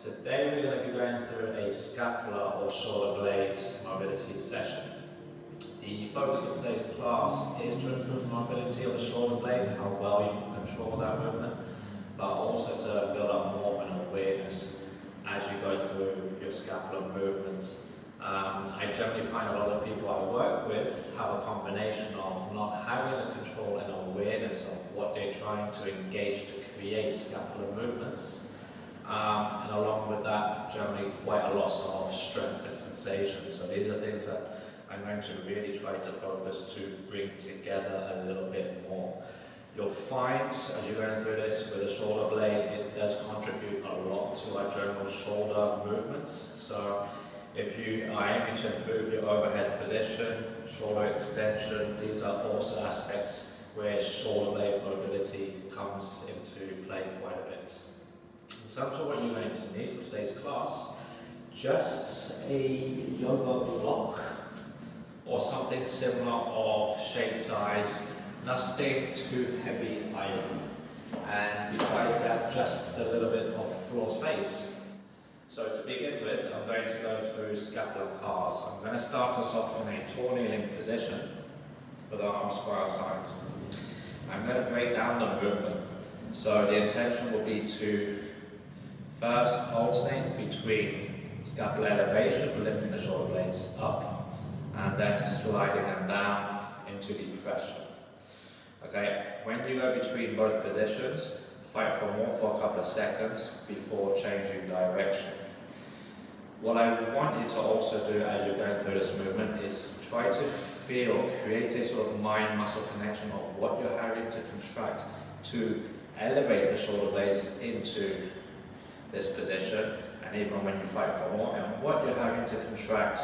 Today we're going to be going through a scapula or shoulder blade mobility session. The focus of today's class is to improve mobility of the shoulder blade, how well you can control that movement, but also to build up more of an awareness as you go through your scapular movements. I generally find a lot of people I work with have a combination of not having the control and awareness of what they're trying to engage to create scapular movements. And along with that, generally quite a loss of strength and sensation. So these are things that I'm going to really try to focus to bring together a little bit more. You'll find, as you're going through this with the shoulder blade, it does contribute a lot to our general shoulder movements. So if you are aiming to improve your overhead position, shoulder extension, these are also aspects where shoulder blade mobility comes into play quite a bit. In terms of what you're going to need for today's class, just a yoga block or something similar of shape size, nothing too heavy either. And besides that, just a little bit of floor space. So to begin with, I'm going to go through scapular CARs. I'm going to start us off in a tall kneeling position with our arms by our sides. I'm going to break down the movement. So the intention will be to first alternate between scapular elevation, lifting the shoulder blades up, and then sliding them down into depression. Okay, when you go between both positions, fight for more for a couple of seconds before changing direction. What I want you to also do as you're going through this movement is try to feel, create a sort of mind-muscle connection of what you're having to contract to elevate the shoulder blades into this position, and even when you fight for more, and what you're having to contract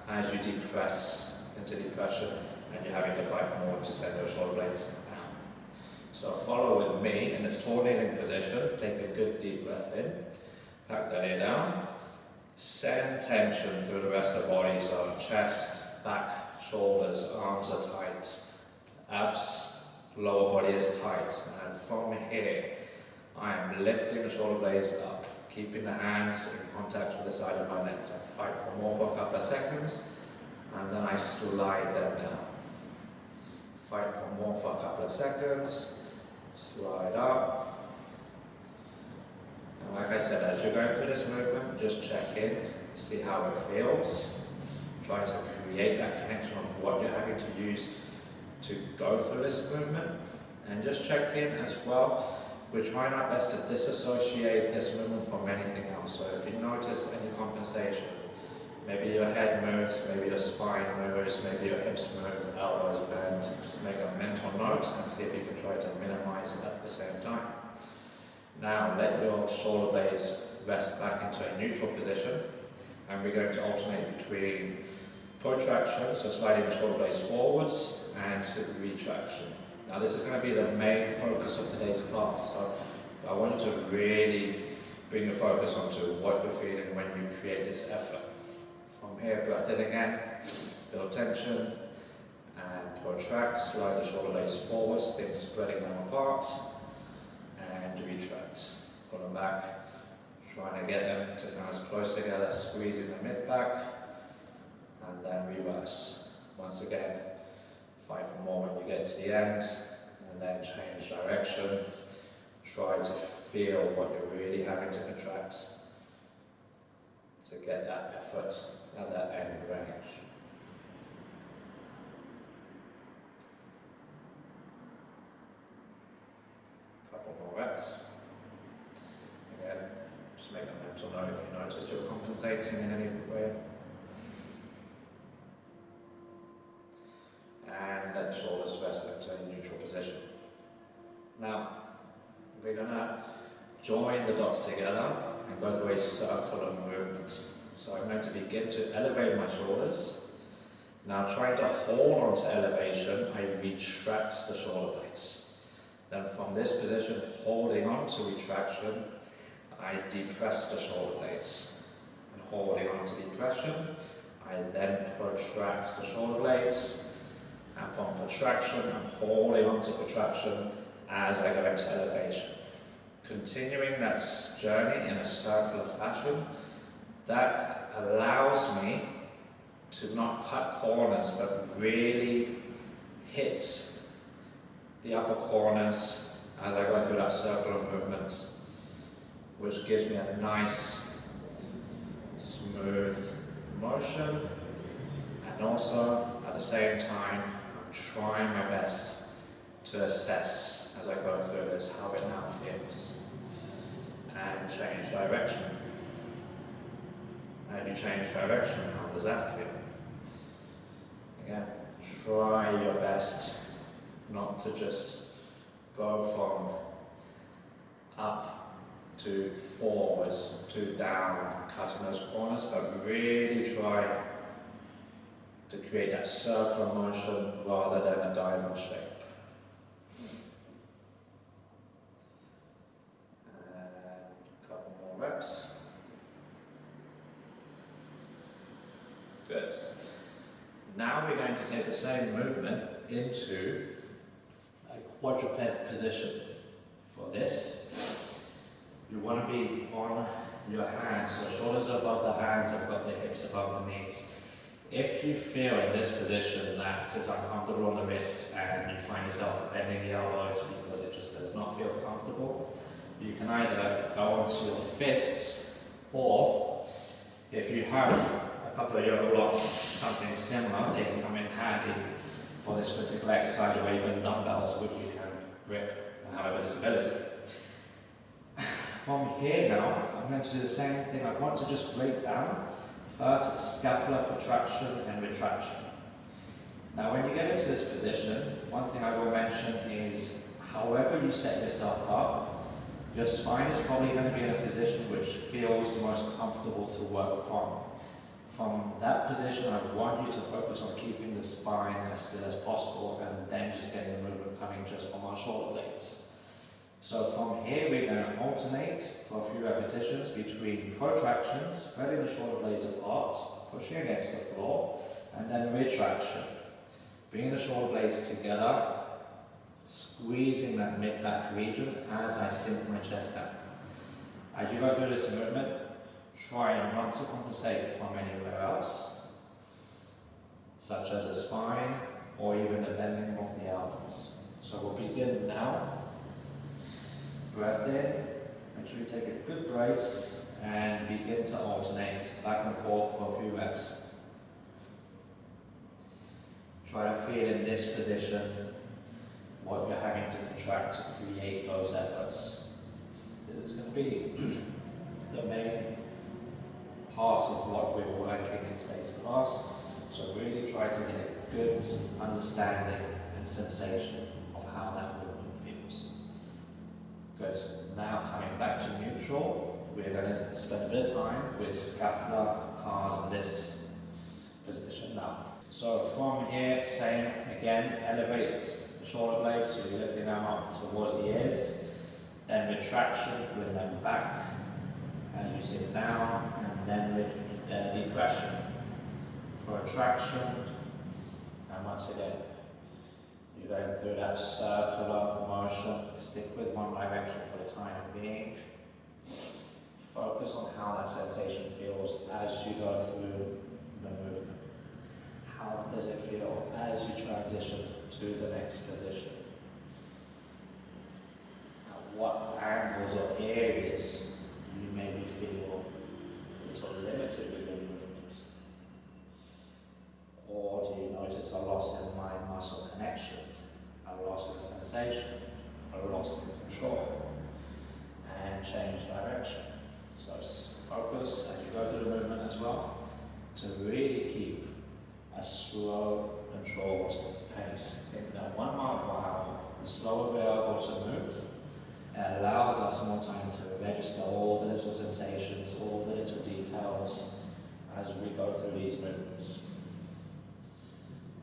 as you depress into depression, and you're having to fight for more to send your shoulder blades down. So follow with me in this tall kneeling position. Take a good deep breath in, pack the knee down, send tension through the rest of the body, so chest, back, shoulders, arms are tight, abs, lower body is tight, and from here I am lifting the shoulder blades up, keeping the hands in contact with the side of my legs. I fight for more for a couple of seconds, and then I slide them down. Fight for more for a couple of seconds, slide up. And like I said, as you're going through this movement, just check in, see how it feels. Try to create that connection of what you're having to use to go through this movement. And just check in as well. We're trying our best to disassociate this movement from anything else. So if you notice any compensation, maybe your head moves, maybe your spine moves, maybe your hips move, elbows bend, just make a mental note and see if you can try to minimize it at the same time. Now let your shoulder blades rest back into a neutral position, and we're going to alternate between protraction, so sliding the shoulder blades forwards, and retraction. Now this is going to be the main focus of today's class, so I want you to really bring your focus onto what you're feeling when you create this effort. From here, breath in again, build tension, and protract, slide the shoulder blades forwards, things spreading them apart, and retract. Pull them back, trying to get them to come as close together, squeezing the mid back, and then reverse. Once again, fight for more when you get to the end, and then change direction. Try to feel what you're really having to contract to get that effort at that end range. Couple more reps. Again, just make a mental note if you notice you're compensating in any way. And let the shoulders rest into a neutral position. Now, we're going to join the dots together and go through a circular movement. So I'm going to begin to elevate my shoulders. Now trying to hold on to elevation, I retract the shoulder blades. Then from this position, holding on to retraction, I depress the shoulder blades. And holding on to depression, I then protract the shoulder blades. And from protraction, I'm holding on to protraction as I go into elevation. continuing that journey in a circular fashion, that allows me to not cut corners but really hit the upper corners as I go through that circular movement, which gives me a nice smooth motion, and also at the same time I'm trying my best to assess as I go through this how it now feels and change direction. As you change direction, how does that feel? Again, try your best not to just go from up to forwards to down, cutting those corners, but really try to create that circular motion rather than a diamond shape. And a couple more reps. Good. Now we're going to take the same movement into a quadruped position. For this, you want to be on your hands, so shoulders above the hands, I've got the hips above the knees. If you feel in this position that it's uncomfortable on the wrist and you find yourself bending the elbows because it just does not feel comfortable, you can either go onto your fists, or if you have a couple of yoga blocks, something similar, they can come in handy for this particular exercise, or even dumbbells which you can grip and have a bit of stability. From here now, I'm going to do the same thing. I want to just break down first scapular protraction and retraction. Now when you get into this position, one thing I will mention is however you set yourself up, your spine is probably going to be in a position which feels most comfortable to work from. From that position, I want you to focus on keeping the spine as still as possible and then just getting the movement coming just from our shoulder blades. So from here, we're going to alternate for a few repetitions between protractions, spreading the shoulder blades apart, pushing against the floor, and then retraction. Bringing the shoulder blades together, squeezing that mid-back region as I sink my chest down. As you go through this movement, try not to compensate from anywhere else, such as the spine or even the bending of the elbows. So we'll begin now. Breath in, make sure you take a good brace and begin to alternate back and forth for a few reps. Try to feel in this position what you're having to contract to create those efforts. This is going to be the main part of what we're working in today's class, so really try to get a good understanding and sensation of how that movement feels. Good. Now coming back to neutral, we're going to spend a bit of time with scapular CARs in this position now. So from here, same again, elevate the shoulder blades, so you're lifting them up towards the ears, then retraction, bring them back as you sit down, and then depression, protraction, and once again, you're going through that circular motion. Stick with one direction for the time being. Focus on how that sensation feels as you go through the movement. How does it feel as you transition to the next position? Now, what angles or areas you maybe feel a little limited with your movement? Or do you notice a loss in mind-muscle connection, a loss in sensation, a loss in control, and change direction? So focus as you go through the movement as well to really keep a slow, controlled pace. In that 1 mile per hour, the slower we are able to move, it allows us more time to register all the little sensations, all the little details as we go through these movements.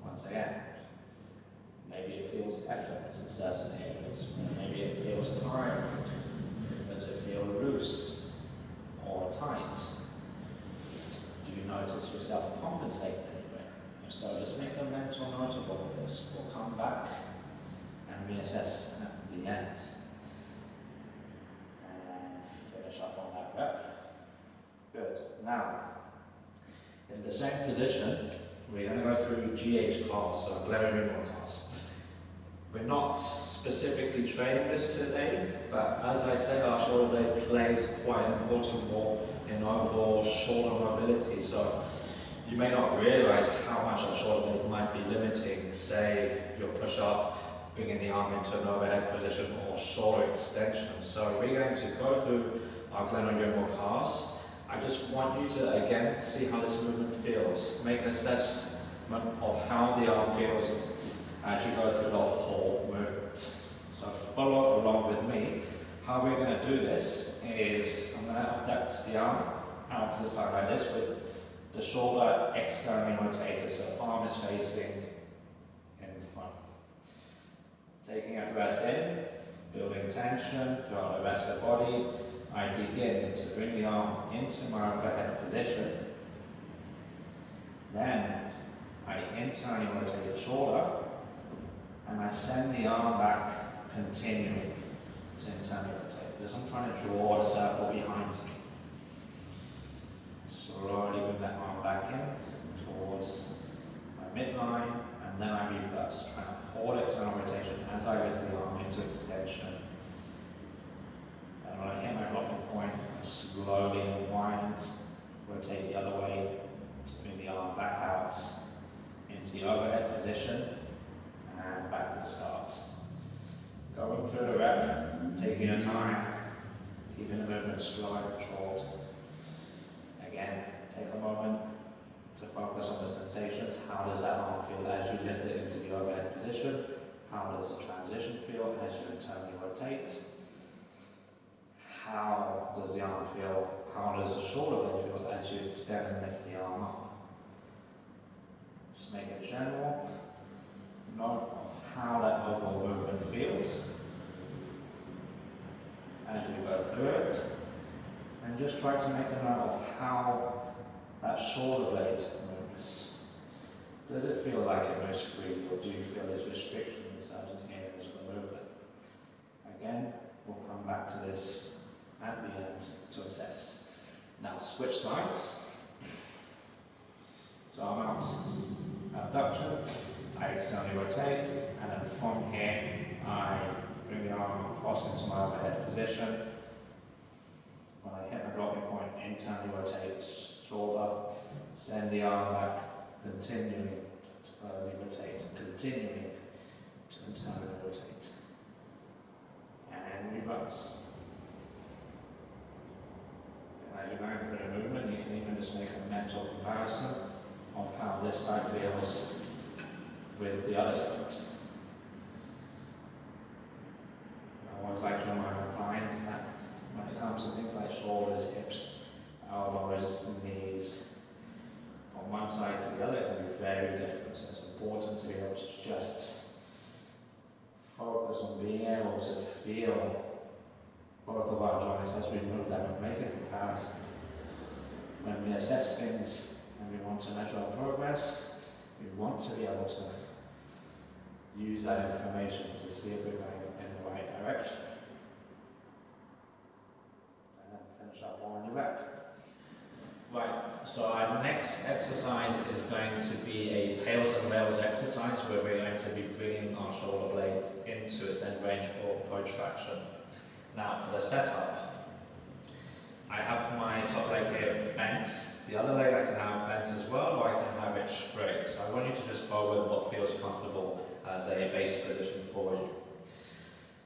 Once again, maybe it feels effortless in certain areas, maybe it feels tiring. Does it feel loose or tight? Do you notice yourself compensate anywhere? If so, just make a mental note of all of this. We'll come back and reassess at the end. now, in the same position, we're going to go through GH CARs, so glenohumeral CARs. We're not specifically training this today, but as I said, our shoulder blade plays quite an important role in overall shoulder mobility. So you may not realize how much our shoulder blade might be limiting, say, your push-up, bringing the arm into an overhead position, or shoulder extension. So we're going to go through our glenohumeral CARs. I just want you to, again, see how this movement feels. Make an assessment of how the arm feels as you go through the whole movement. So follow along with me. How we're going to do this is I'm going to abduct the arm out to the side like this with the shoulder externally rotated, so the palm is facing in front. Taking a breath in, building tension throughout the rest of the body. I begin to bring the arm into my overhead position. Then I internally rotate the shoulder and I send the arm back, continuing to internally rotate. As I'm trying to draw a circle behind me. Slowly bring that arm back in towards my midline, and then I reverse, trying to hold external rotation as I lift the arm into extension. And when I hit my blocking point, I slowly unwind, rotate the other way to bring the arm back out into the overhead position and back to the start. Going through the rep, taking your time, keeping the movement slow and controlled. Again, take a moment to focus on the sensations. How does that arm feel as you lift it into the overhead position? How does the transition feel as you internally rotate? How does the arm feel? How does the shoulder blade feel as you extend and lift the arm up? Just make a general note of how that overall movement feels as you go through it. And just try to make a note of how that shoulder blade moves. Does it feel like it moves freely, or do you feel there's restriction in certain areas of the movement? Again, we'll come back to this at the end to assess. Now switch sides. So arm out, abduction, I externally rotate, and then from here I bring the arm across into my overhead position. When I hit my blocking point, internally rotate shoulder, send the arm back, continuing to rotate, continuing to internally rotate, and reverse. As you're going through the movement, you can even just make a mental comparison of how this side feels with the other side. I always like to remind my clients that when it comes to things like shoulders, hips, elbows, knees, from one side to the other, it can be very different. So it's important to be able to just focus on being able to feel both of our joints as we move them and make a comparison. When we assess things and we want to measure our progress, we want to be able to use that information to see if we're going in the right direction. And then finish up on the rep. Right, so our next exercise is going to be a PAILs and rails exercise where we're going to be bringing our shoulder blade into its end range for protraction. Now for the setup, I have my top leg here bent. The other leg I can have bent as well, or I can have it straight. So I want you to just go with what feels comfortable as a base position for you.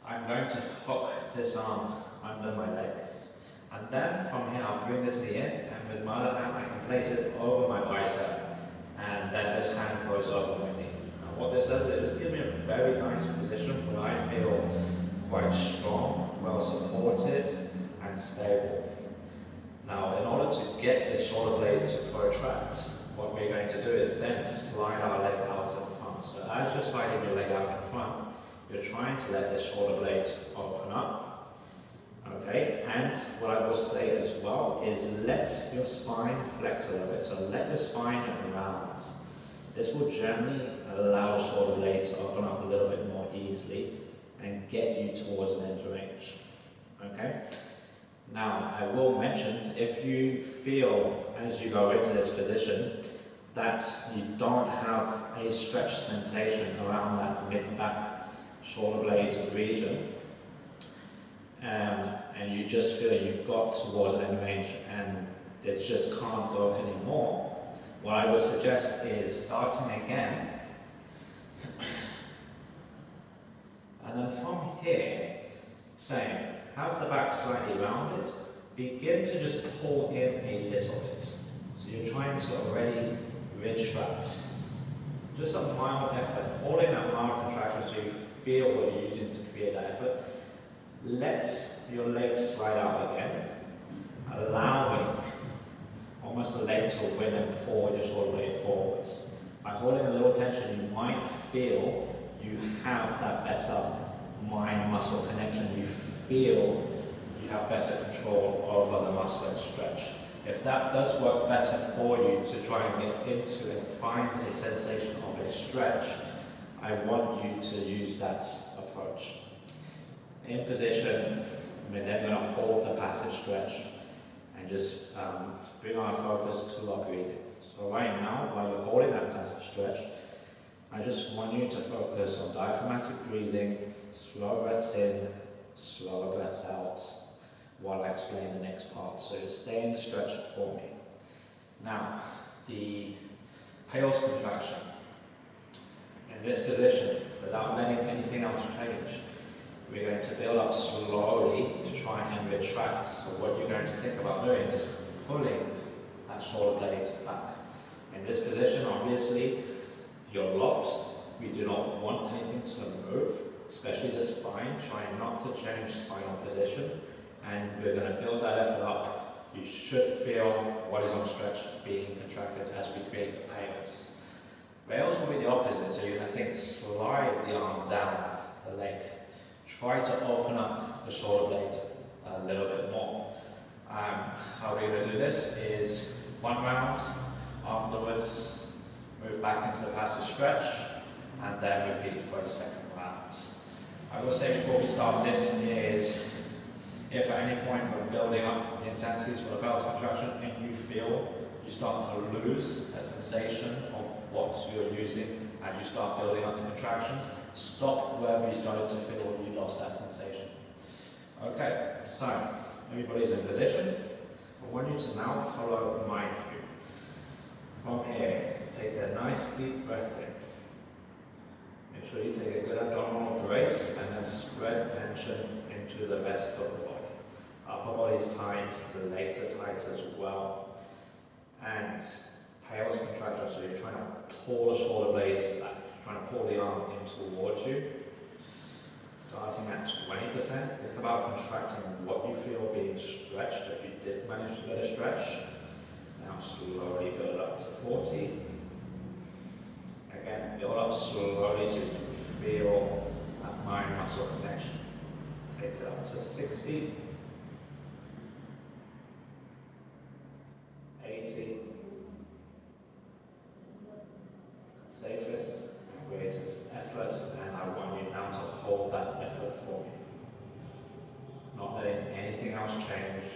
I'm going to hook this arm under my leg. And then from here I'll bring this knee in, and with my other hand I can place it over my bicep. And then this hand goes over my knee. Now what this does is give me a very nice position where I feel quite strong, well supported and stable. Now in order to get the shoulder blade to protract, what we're going to do is then slide our leg out in front. So as you're sliding your leg out in front, you're trying to let the shoulder blade open up. Okay, and what I will say as well is let your spine flex a little bit. So let your spine round. This will generally allow the shoulder blade to open up a little bit more easily and get you towards an end range. Okay? Now, I will mention, if you feel as you go into this position that you don't have a stretch sensation around that mid-back shoulder blade region, and you just feel you've got towards an end range and it just can't go anymore, what I would suggest is starting again, and then from here, same, have the back slightly rounded, begin to just pull in a little bit. So you're trying to already retract. Just a mild effort, holding that mild contraction so you feel what you're using to create that effort. Let your legs slide out again, allowing almost the leg to win and pull your shoulder blade forwards. By holding a little tension, you might feel you have that better mind-muscle connection. You feel you have better control over the muscle and stretch. If that does work better for you to try and get into and find a sensation of a stretch, I want you to use that approach. In position, we're then going to hold the passive stretch and just bring our focus to our breathing. So right now, while you're holding that passive stretch, I just want you to focus on diaphragmatic breathing, slow breaths in, slower breaths out, while I explain the next part. So just stay in the stretch for me. Now, the PAILs contraction. In this position, without letting anything else change, we're going to build up slowly to try and retract. So what you're going to think about doing is pulling that shoulder blade back. In this position, obviously, you're locked. We do not want anything to move, especially the spine. Try not to change spinal position. And we're going to build that effort up. You should feel what is on stretch being contracted as we create the PAILs. PAILs will be the opposite, so you're going to think slide the arm down the leg. Try to open up the shoulder blade a little bit more. How we're going to do this is one round, afterwards move back into the passive stretch, and then repeat for a second round. I will say before we start this is, if at any point we're building up the intensities for the pelvis contraction and you feel you start to lose a sensation of what you're using as you start building up the contractions, stop wherever you started to feel you lost that sensation. Okay, so everybody's in position. I want you to now follow my cue. From here, take a nice deep breath in. Make sure you take a good abdominal brace and then spread tension into the rest of the body. Upper body is tight, the legs are tight as well. And PAILs contraction, so you're trying to pull the shoulder blades back, trying to pull the arm in towards you. Starting at 20%, think about contracting what you feel being stretched if you did manage to get a stretch. Now slowly build up to 40. Again, build up slowly so you can feel that mind-muscle connection. Take it up to 60. 80. Safest and greatest effort, and I want you now to hold that effort for me. Not letting anything else change,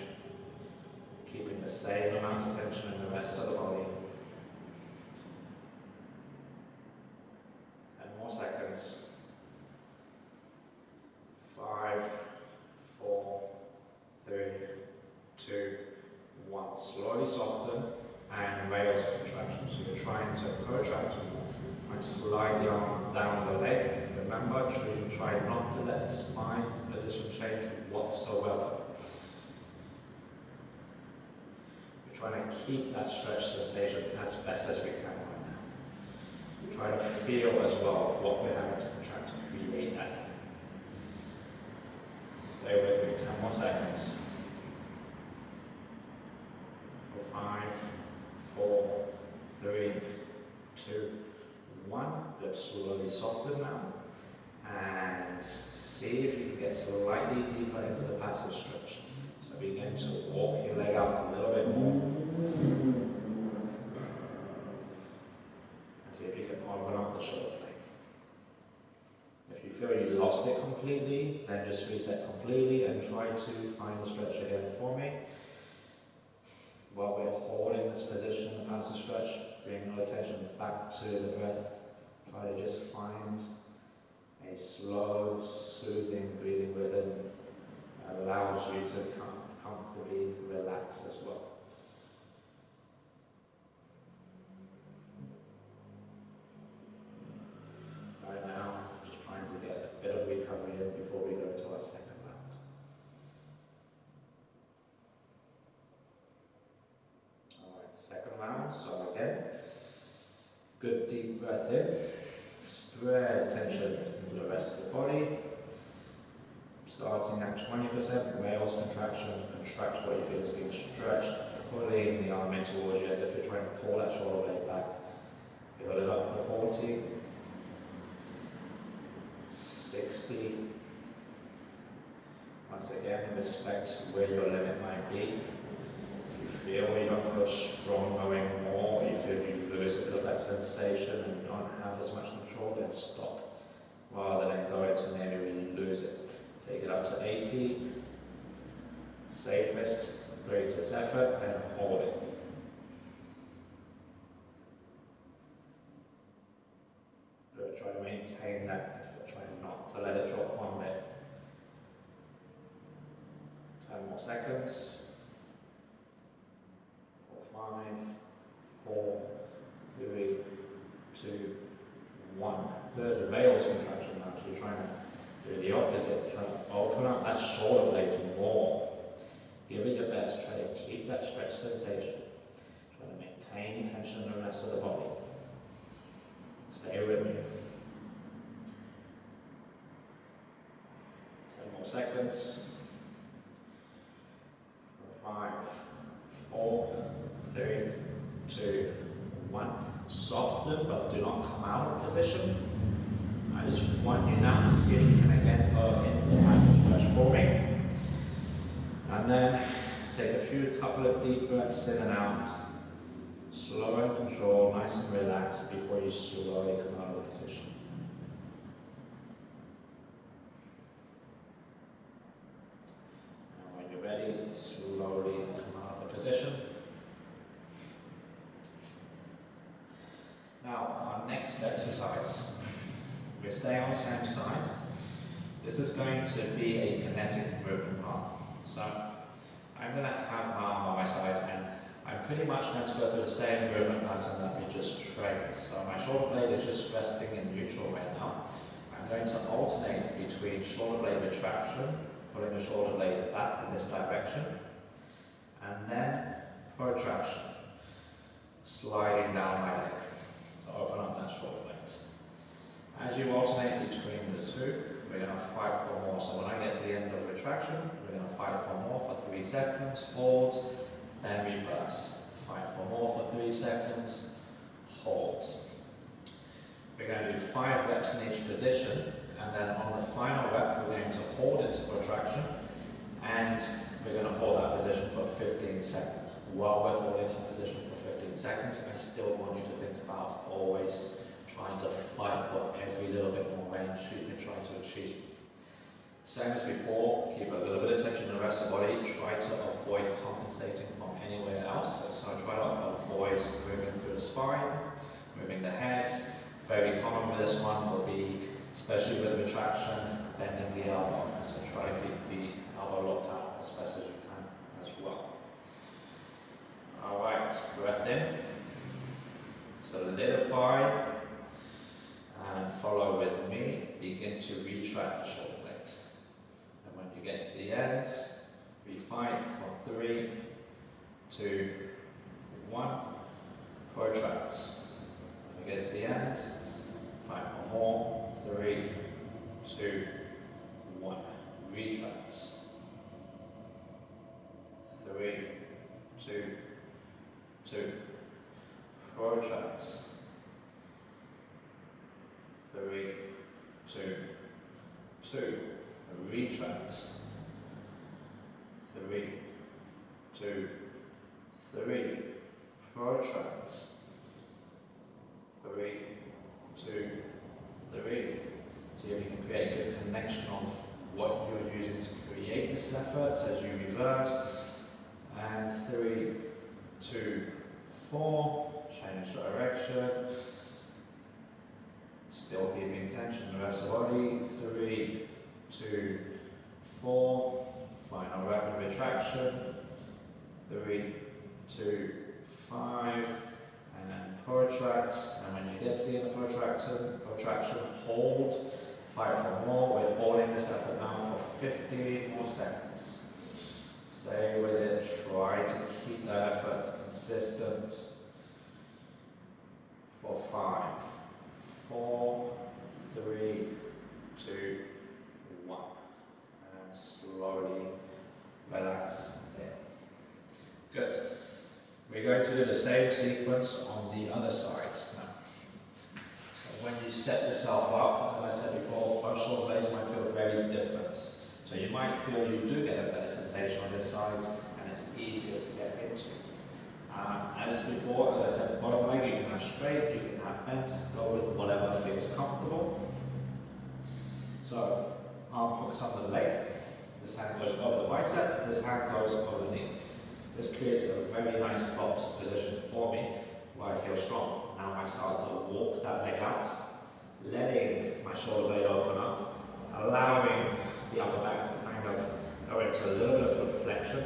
keeping the same amount of tension in the rest of the body. 10 more seconds. 5, 4, 3, 2, 1. Slowly soften and raise contraction. So you're trying to protract and slide the arm down the leg. Remember, try not to let the spine position change whatsoever. We're trying to keep that stretch sensation as best as we can right now. Try to feel as well what we're having to contract to create that. Stay with me, 10 more seconds. 5, 4, 3, 2, 1. Let's slowly soften now. And see if you can get slightly deeper into the passive stretch. So begin to walk your leg out a little bit more. And see if you can open up the shoulder blade. If you feel you lost it completely, then just reset completely and try to find the stretch again for me. While we're holding this position in the passive stretch, bring your attention back to the breath. Try to just find a slow, soothing breathing rhythm that allows you to comfortably relax as well. Right now, just trying to get a bit of recovery in before we go to our second round. Alright, second round, so again, good deep breath in, spread tension into the rest of the body. Starting at 20%, whales contraction, contract what you feel is being stretched, pulling the arm in towards you as if you're trying to pull that shoulder blade back. Build it up to 40, 60. Once again, respect where your limit might be. If you feel you don't feel strong going more, or you feel you lose a bit of that sensation and you don't have as much control, then stop. Rather than go into an area where you lose it. Take it up to 80, safest, greatest effort, and hold it. Try to maintain that effort, try not to let it drop 1 bit. 10 more seconds. 5, 4, 3, 2, 1. Good, rails contraction now, so you're trying to do the opposite, try to open up that shoulder blade more. Give it your best, try to keep that stretch sensation. Try to maintain tension in the rest of the body. Stay with me. 10 more seconds. 5, 4, 3, 2, 1. Soften, but do not come out of position. I just want you now to see if you can again go into the passive stretch for me. And then take a couple of deep breaths in and out. Slow and control, nice and relaxed before you slowly come out of the position. And when you're ready, slowly come out of the position. Now, our next exercise. We stay on the same side. This is going to be a kinetic movement path. So I'm going to have my arm on my side and I'm pretty much going to go through the same movement pattern that we just trained. So my shoulder blade is just resting in neutral right now. I'm going to alternate between shoulder blade retraction, pulling the shoulder blade back in this direction, and then protraction, sliding down my leg. So open up that shoulder blade. As you alternate between the two, we're going to fight for more. So when I get to the end of retraction, we're going to fight for more for 3 seconds, hold, then reverse. Fight for more for 3 seconds, hold. We're going to do 5 reps in each position, and then on the final rep, we're going to hold into protraction, and we're going to hold that position for 15 seconds. While we're holding in position for 15 seconds, I still want you to think about always trying to fight for every little bit more range you can try to achieve. Same as before, keep a little bit of tension in the rest of the body, try to avoid compensating from anywhere else. So try to avoid moving through the spine, moving the head. Very common with this one will be, especially with retraction, bending the elbow. So try to keep the elbow locked out as best as you can as well. Alright, breath in, solidify, and follow with me, begin to retract the shoulder blade. And when you get to the end, we fight for 3, 2, 1, protract. When we get to the end, fight for more, 3, 2, 1, retract. 3, 2, 2, protract. 3, 2, 2, retract. 3, 2, 3, protract. 3, 2, 3. See if you can create a good connection of what you're using to create this effort as you reverse. And 3, 2, 4, change direction. Still keeping tension in the rest of the body. 3, 2, 4. Final rapid retraction. 3, 2, 5. And then protract. And when you get to the end of protraction, hold. 5 for more. We're holding this effort now for 15 more seconds. Stay with it. Try to keep that effort consistent. For 5, 4, 3, 2, 1. And slowly relax there. Good. We're going to do the same sequence on the other side now. So when you set yourself up, as I said before, most shoulder blades might feel very different. So you might feel you do get a better sensation on this side, and it's easier to get into. As before, as I said, bottom leg you can have straight, you can have bent, go with whatever feels comfortable. So, arm hooks under the leg, this hand goes over the bicep, this hand goes over the knee. This creates a very nice locked position for me, where I feel strong. Now I start to walk that leg out, letting my shoulder blade open up, allowing the upper back to kind of go into a little bit of foot flexion,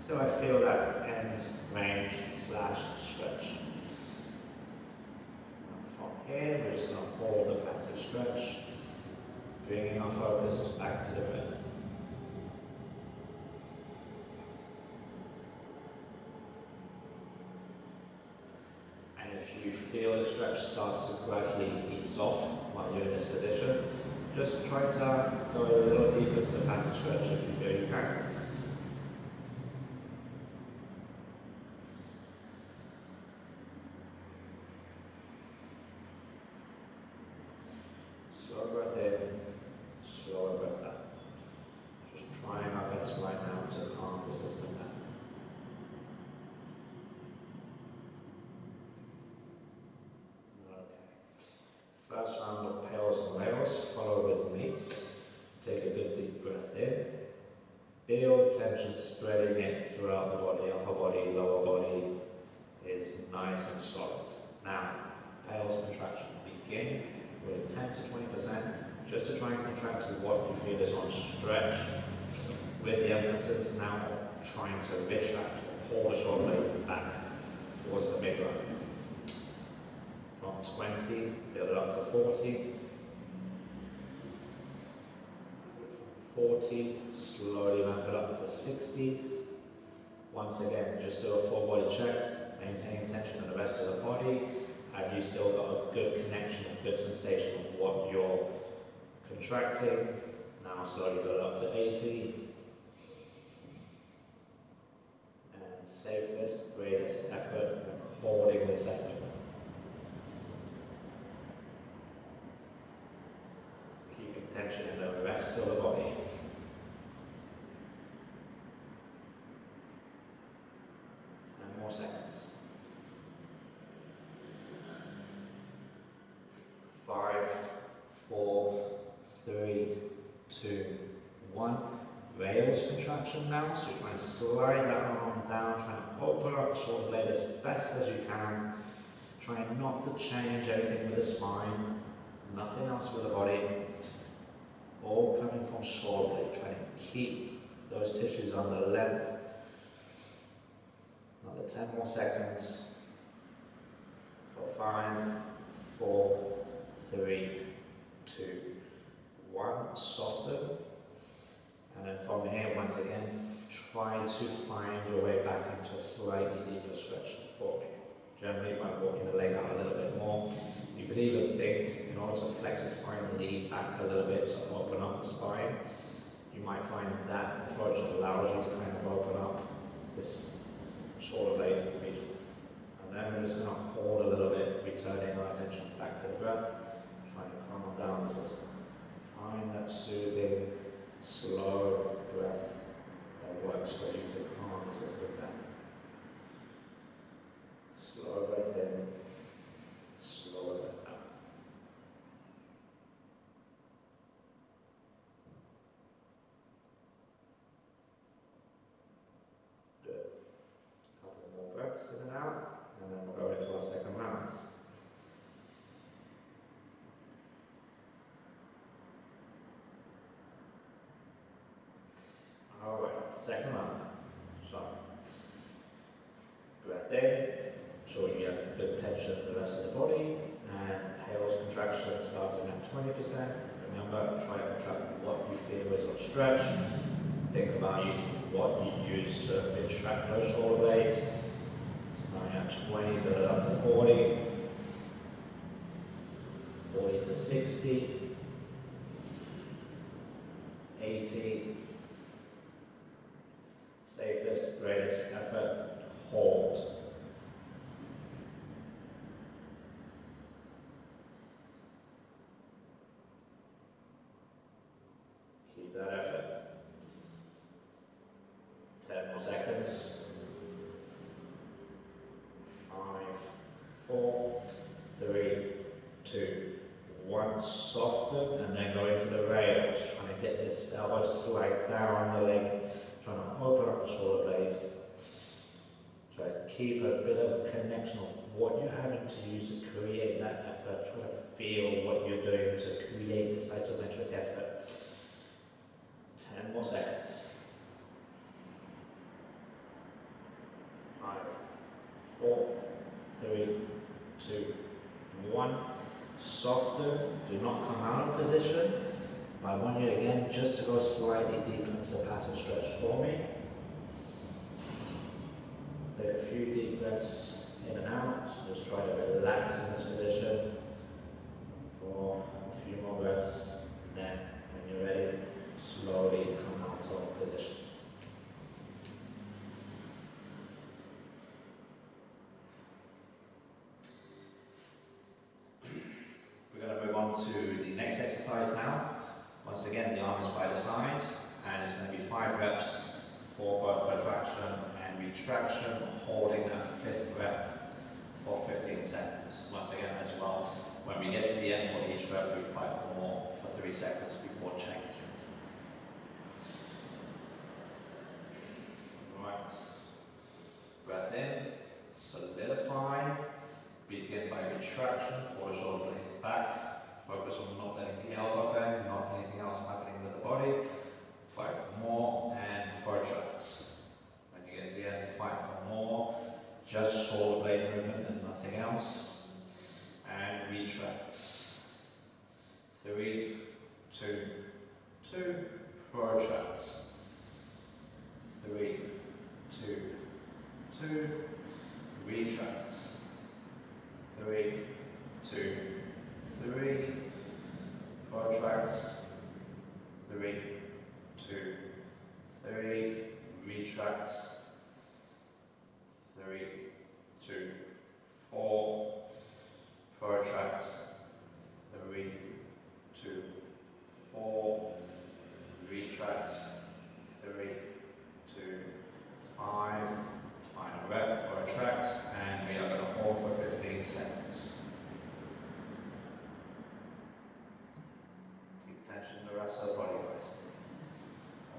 until I feel that end range / stretch. And from here, we're just going to hold the passive stretch, bringing our focus back to the breath. And if you feel the stretch starts to gradually ease off while you're in this position, just try to go a little deeper to the passive stretch if you feel you can. Slow breath in, slow breath out. Just trying our best right now to calm the system down. Okay. First round of PAILs and rails, follow with me. Take a good deep breath in. Feel tension spreading it throughout the body, upper body, lower body is nice and solid. Now, PAILs contraction. Begin with 10 to 20%, just to try and contract to what you feel is on stretch, with the emphasis now of trying to retract or pull the shoulder blade back towards the midline. From 20, build it up to 40. 40, slowly ramp it up to 60. Once again, just do a full body check, maintaining tension in the rest of the body. Have you still got a good connection, a good sensation of what you're contracting? Now slowly build up to 80. And safest, greatest effort, and holding this effort. Keeping tension in the rest of the body. And more seconds. 5, 4, 3, 2, 1. Rails contraction now, so you're trying to slide that arm down, trying to open up the shoulder blade as best as you can, trying not to change anything with the spine, nothing else with the body, all coming from shoulder blade, trying to keep those tissues under length. Another 10 more seconds. For 5, 4, 3, 2, 1. Soften. And then from here, once again, try to find your way back into a slightly deeper stretch for me. Generally, by walking the leg out a little bit more. You could even think, in order to flex the spine, lean back a little bit to open up the spine. You might find that approach allows you to kind of open up this shoulder blade region. And then we're just going to hold a little bit, returning our attention back to the breath, trying to calm down the system. Find that soothing, slow breath that works for you to calm the system down. Slow breath in, slow breath out. second round. So, breath in, showing you have good tension in the rest of the body, and PAILs contraction starting at 20%. Remember, try to contract what you feel is a stretch. Think about using what you use to retract those shoulder blades. Starting at 20, build it up to 40, 40 to 60, 80, safest, greatest effort, hold. Keep that effort. 10 more seconds. 5, 4, 3, 2, 1. Soften and then go into the rails. Trying to get this elbow to slide down the leg. Trying to open up the shoulder blade. Try to keep a bit of a connection of what you're having to use to create that effort. Try to feel what you're doing to create this isometric effort. 10 more seconds. 5, 4, 3, 2, 1. Soften. Do not come out of position. I want you again just to go slightly deeper into the passive stretch for me. Take a few deep breaths in and out. Just try to relax in this position for a few more breaths. Then, when you're ready, slowly come out of position. We're going to move on to the next exercise now. Once again, the arm is by the side, and it's going to be 5 reps for both protraction and retraction, holding a 5th rep for 15 seconds. Once again, as well, when we get to the end for each rep, we fight for more for 3 seconds before changing. Right. Breath in, solidify. Begin by retraction, pull the shoulder blade back. Focus on not letting the elbow bend, not anything else happening with the body. Fight for more and protracts. When you get to the end, fight for more. Just shoulder blade movement and nothing else. And retracts. 3, 2, 2. Protracts. 3, 2, 2. Retracts. 3, 2, 3. Protracts. 3, 2, 3. Retracts. 3, 2, 4. Protracts. 3, 2, 4. Retracts. 3, 2, 5. Final rep, protract, and we are going to hold for 15 seconds. Keep tension in the rest of the body, guys.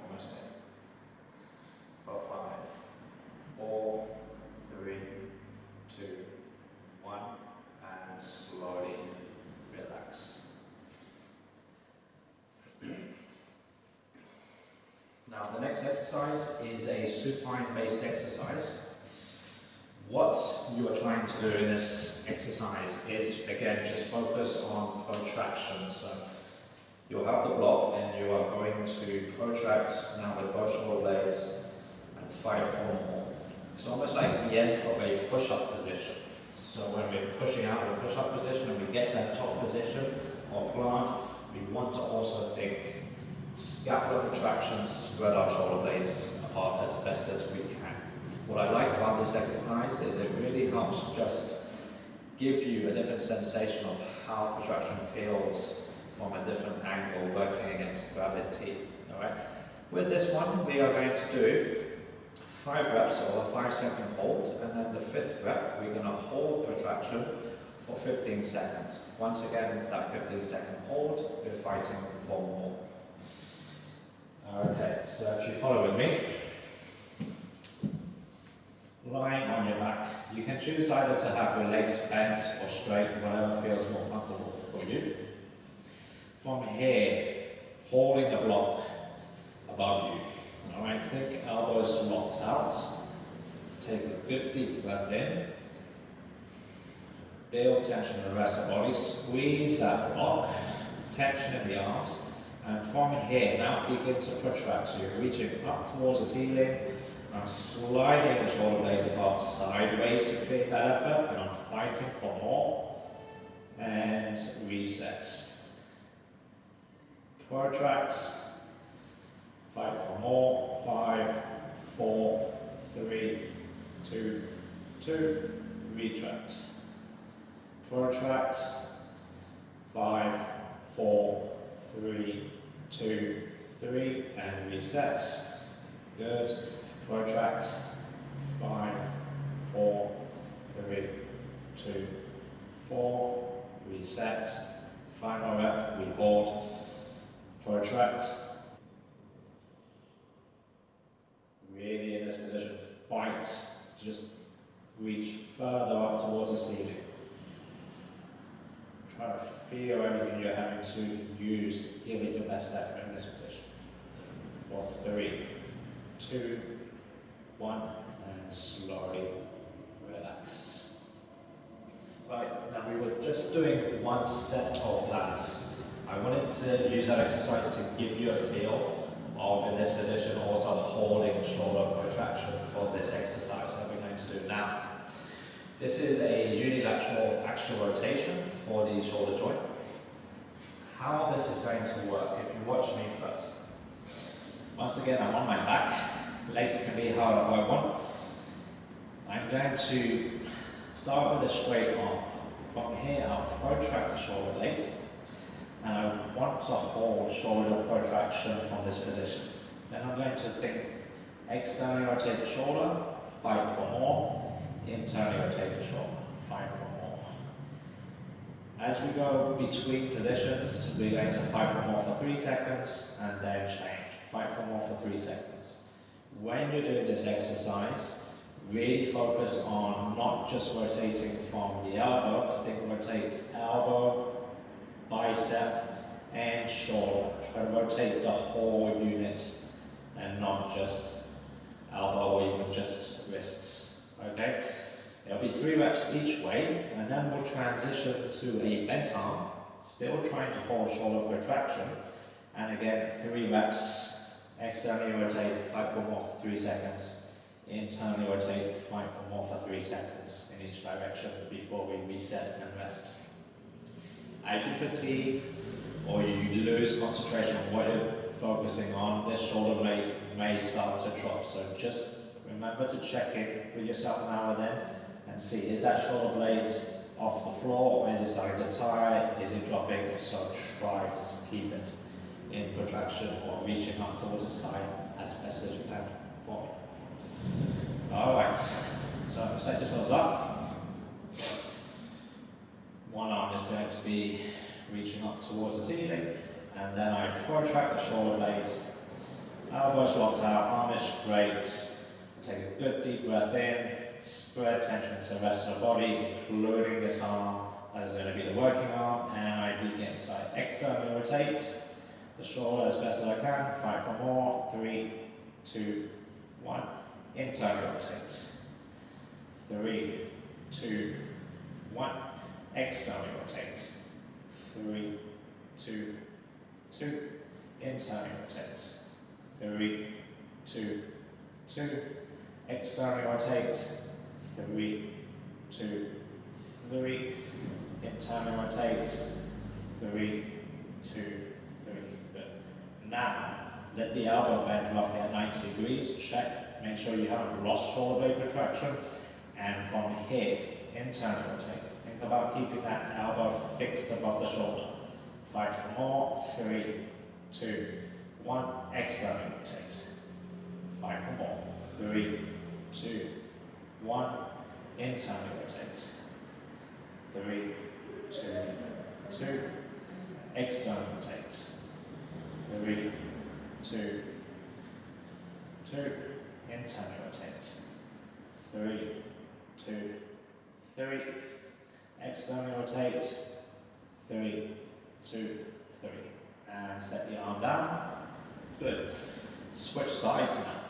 Almost there. 12, 5, 4, 3, 2, 1, and slowly relax. Now the next exercise is a supine-based exercise. What you are trying to do in this exercise is, again, just focus on protraction. So you'll have the block and you are going to protract now with both shoulder blades and fight for more. It's almost like the end of a push-up position. So when we're pushing out of a push-up position and we get to that top position or plant, we want to also think scapular protraction, spread our shoulder blades apart as best as we can. What I like about this exercise is it really helps just give you a different sensation of how protraction feels from a different angle working against gravity. Alright? With this one, we are going to do 5 reps or a 5-second hold, and then the 5th rep, we're going to hold protraction for 15 seconds. Once again, that 15-second hold, we're fighting for more. Okay, so if you follow with me, lying on your back, you can choose either to have your legs bent or straight, whatever feels more comfortable for you. From here, holding the block above you. Alright, think elbow elbows locked out. Take a good deep breath in. Build tension in the rest of the body. Squeeze that block. Tension in the arms. And from here, now begin to protract. So you're reaching up towards the ceiling. I'm sliding the shoulder blades apart sideways to create that effort. And I'm fighting for more. And reset. Protract. Fight for more. 5, 4, 3, 2, 2. Retract. Protract. 5, 4, 3, 2, 3, and reset. Good. Protract. 5, 4, 3, 2, 4. Reset. Final rep. We hold. Protract. Really in this position, fight. Just reach further up towards the ceiling. Try to feel everything you're having to use, give it your best effort in this position. For 3, 2, 1, and slowly relax. Right, now we were just doing one set of lats. I wanted to use that exercise to give you a feel of, in this position, also holding shoulder protraction for this exercise that we're going to do now. This is a unilateral axial rotation for the shoulder joint. How this is going to work, if you watch me first. Once again, I'm on my back. Legs can be however I want. I'm going to start with a straight arm. From here, I'll protract the shoulder blade. And I want to hold shoulder protraction from this position. Then I'm going to think, externally rotate the shoulder, fight for more, internally rotate the shoulder, fight for more. As we go between positions, we're going to fight for more for 3 seconds and then change. Fight for more for 3 seconds. When you're doing this exercise, really focus on not just rotating from the elbow, but think rotate elbow, bicep, and shoulder. Try to rotate the whole unit and not just elbow or even just wrists. Okay? It'll be 3 reps each way, and then we'll transition to a bent arm, still trying to hold shoulder protraction, and again 3 reps. Externally rotate, fight for more for 3 seconds. Internally rotate, fight for more for 3 seconds in each direction before we reset and rest. As you fatigue or you lose concentration on what you're focusing on, this shoulder blade may start to drop. So just remember to check in with yourself now and then and see, is that shoulder blade off the floor, or is it starting to tire, is it dropping? So try to keep it in protraction or reaching up towards the sky as best as you can for me. Alright, so set yourselves up. One arm is going to be reaching up towards the ceiling, and then I protract the shoulder blade, elbows locked out, arm is straight. Take a good deep breath in, spread tension to the rest of the body, including this arm. That is going to be the working arm, and I begin. So I externally rotate the shoulder as best as I can, fight for more, 3, 2, 1, internally rotate, 3, 2, 1, externally rotate, 3, 2, 2, internally rotate, 3, 2, 2, externally rotate, 3, 2, 3, internally rotate, 3, 2, 3. Good. Now, let the elbow bend roughly at 90 degrees, check, make sure you haven't lost shoulder blade protraction, and from here, internally rotate. Think about keeping that elbow fixed above the shoulder. Fight for more, 3, 2, 1, externally rotate. Fight for more, 3, 2, 1, internally rotate. 3, 2, 2, externally rotate. 3, 2, 2, internally rotate. 3, 2, 3, externally rotate. 3, 2, 3, and set the arm down. Good. Switch sides now.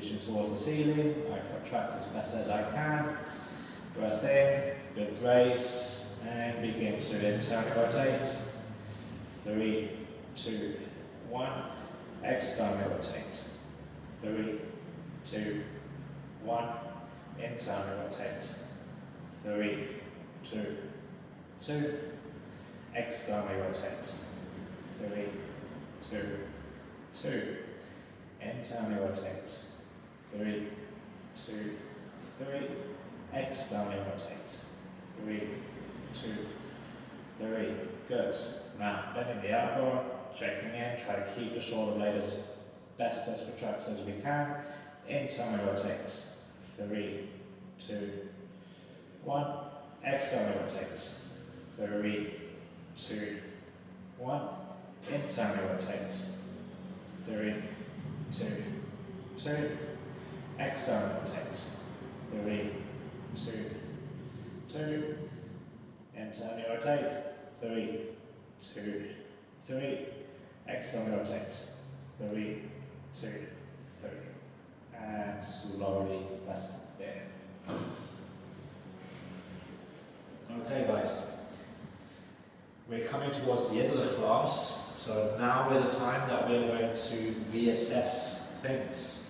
reaching towards the ceiling. I contract as best as I can. Breath in, good brace, and begin to internally rotate. 3, 2, 1. Externally rotate. 3, 2, 1. Internally rotate. 3, 2, 2. Externally rotate. 3, 2, 2. Internally rotate. 3, 2, 3. Externally rotate. 3, 2, 3. Good. Now, bending the elbow, checking in, try to keep the shoulder blade as best as protracted as we can. Internally rotate. 3, 2, 1. Externally rotate. 3, 2, 1. Internally rotate. 3, 2, 2. Externally rotate. 3, 2, 2. Internally rotate. 3, 2, 3. Externally rotate. 3, 2, 3. And slowly rest there. Okay guys, we're coming towards the end of the class, so now is a time that we're going to reassess things,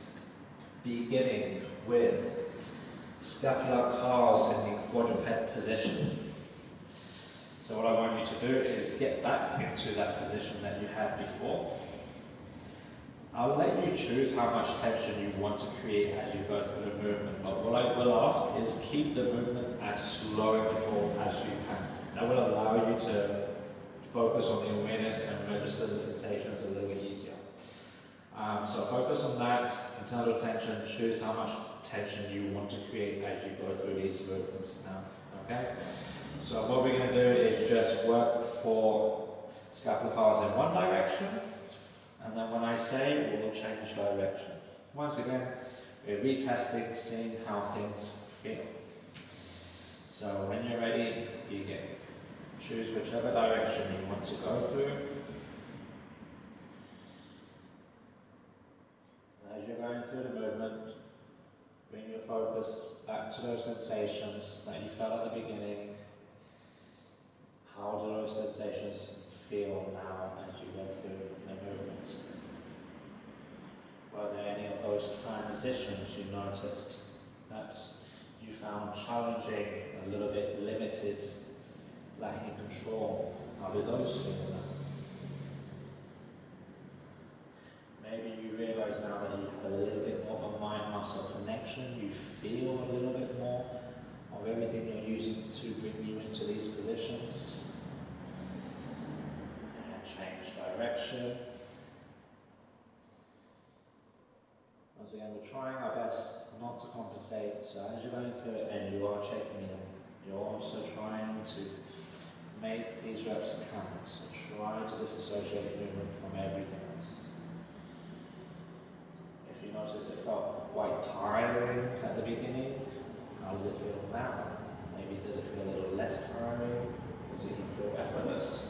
beginning with scapular CARs in the quadruped position. So what I want you to do is get back into that position that you had before. I'll let you choose how much tension you want to create as you go through the movement, but what I will ask is keep the movement as slow and controlled as you can. That will allow you to focus on the awareness and register the sensations a little bit easier. So focus on that in terms of tension, choose how much tension you want to create as you go through these movements now, okay? So what we're going to do is just work for scapular CARs in one direction, and then when I say, we'll change direction. Once again, we're retesting, seeing how things feel. So when you're ready, begin. Choose whichever direction you want to go through. As you're going through the movement, bring your focus back to those sensations that you felt at the beginning. How do those sensations feel now as you go through the movement? Were there any of those transitions you noticed that you found challenging, a little bit limited, lacking control? How did those feel now? Maybe you realize now that you have a little bit more of a mind-muscle connection, you feel a little bit more of everything you're using to bring you into these positions. And change direction. Once again, we're trying our best not to compensate, so as you're going through it and you are checking in, you're also trying to make these reps count, so try to disassociate movement from everything else. If you notice it felt quite tiring at the beginning, how does it feel now? Maybe does it feel a little less tiring? Does it even feel effortless?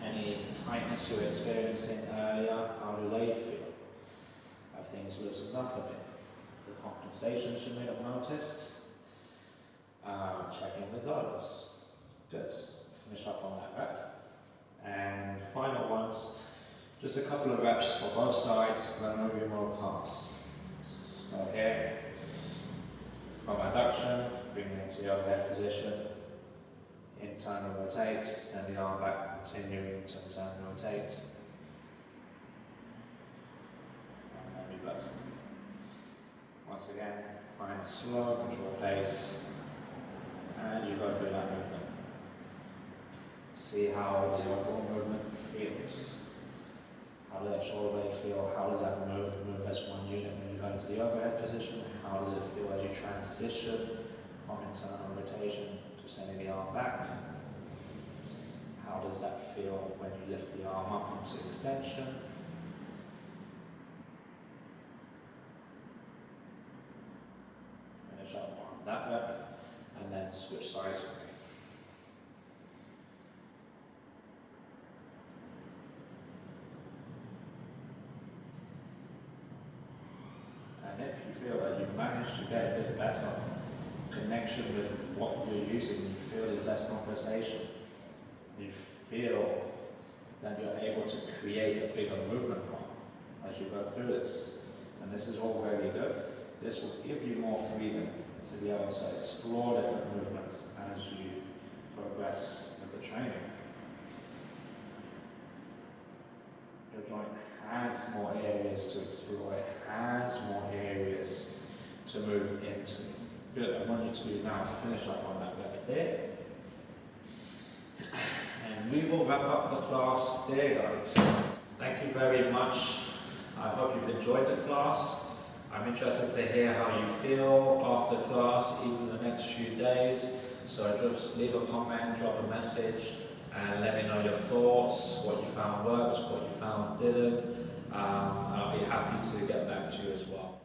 Any tightness you were experiencing earlier, how do they feel? Have things loosened up a bit? The compensations you may have noticed, check in with those. Good. Finish up on that rep. And final ones, just a couple of reps for both sides, then moving more calves. So here, from adduction, bring it into the overhead position, internal rotate, turn the arm back, continuing to internal rotate. Reverse. Once again, find a slow, controlled pace as you go through that movement. See how the overall movement feels. How does that shoulder blade feel? How does that move as one unit when you go into the overhead position? How does it feel as you transition from internal rotation to sending the arm back? How does that feel when you lift the arm up into extension? Finish up on that rep, and then switch sides for me. And if you feel that you've managed to get a bit better connection with what you're using, you feel there's less conversation, you feel that you're able to create a bigger movement path as you go through this. And this is all very good. This will give you more freedom to be able to explore different movements as you progress with the training. Your joint has more areas to explore, it has more areas to move into. Good, I want you to now finish up on that left there. And we will wrap up the class there, guys. Thank you very much. I hope you've enjoyed the class. I'm interested to hear how you feel after class, even the next few days. So just leave a comment, drop a message, and let me know your thoughts, what you found worked, what you found didn't. I'll be happy to get back to you as well.